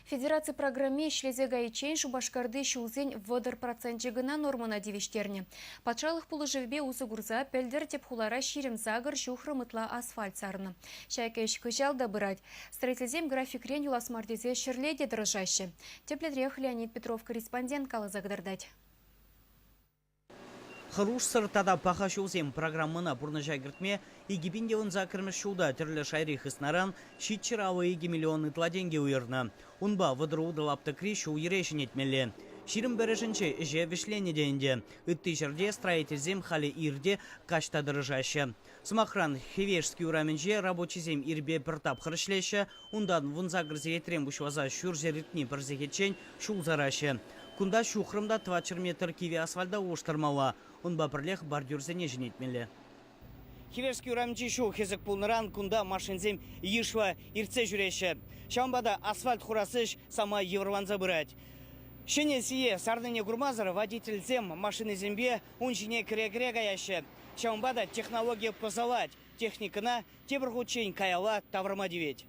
Федерация программе шлезега и чейн шубашкарды шулзень вводыр процентчигына нормана девиштерне. Патшалық пулы живбе узы гурза пельдер тепхулара ширим загыр шухры мытла асфальт сарны. Шайкеш кыжал да бырать. Строительзем график рен юласмардезе шерледе дрожаще. Теплетрех Леонид Петров, корреспондент Калы Загдардать. Хыруш сыртада паха шулзем программына бурны жайгыртме египиндевын закырмыш шулда түрлі шайрих ыснаран шитчыравы 2 миллион ытла деньги уйырны. Унба выдыру лапты кришу ерешін етмелі. Ширим бережінші же вишлене денде. Үтті жерде строительзем хали ирде кашта дырыжашы. Смахран хевешский ураменже рабочий зем ирбе пыртап хырышлеші, ундан вунзагырзе етрем бушваза шур жеритни бірзегетчен шул зарашы. Кунда шухрымда 20 метр киви асфальда оштырмала. Унба бірлех бордюрзене жинетмелі. Хевешский ураменже шу хезік пулныран кунда машинзем ешва ирце жүреші. Шамбада асфальт хурасыш сама еврованза бұрать. Шене сие сардыне гурмазыр водитель зем машины зембе унжине кре-кре гаяшы. Шамбада технология позалать. Техникана тебіргучень каяла таврама девет.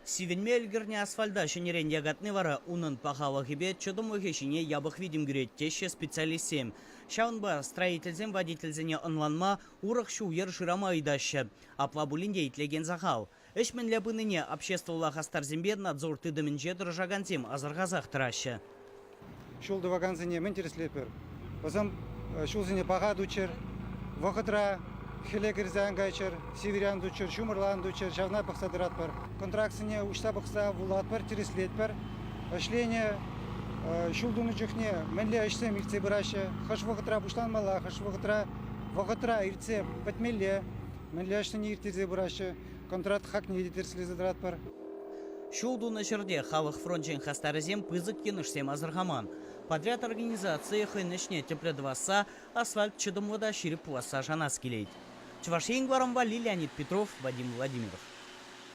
Сивенме әлгірне асфальда шенерен ягатны вара унын пахава хибет чудым өхешіне ябық видим гүрет теше специалистем. Шаунба строительзем водительзене онланма урық шу ер жырама айдашы. Апла булинде итлеген захал. Эшмен лябыныне обществовала хастар зембе надзор тыдымынже дыржагансем азырғазақ тұрашы. Шулды ваганзыне мен тереслепер. Базам шулзыне баға дучер, вақытра хелекерзан гайчер, северян дучер, шумырлан дучер, шавна бақсадырат бар. Контраксыне ушта бақса вулат бар, тереслет бар. Ашлене шулдуны жүхне менле ашсем ирце бұрашы. Хаш вақытра бұштанмала, хаш вақытра ирце бәтмелле. Менле ашсыне иртезе бұрашы. Контракт хак не тереслезадырат бар. Шулдуны жерде халық фронтен хастарызем пызык енішсем азырғаман. Подряд организация хынышне тепледваса асфальт чыдымвада ширип васа жанас келейді. Чувашейн Леонид Петров, Вадим Владимиров.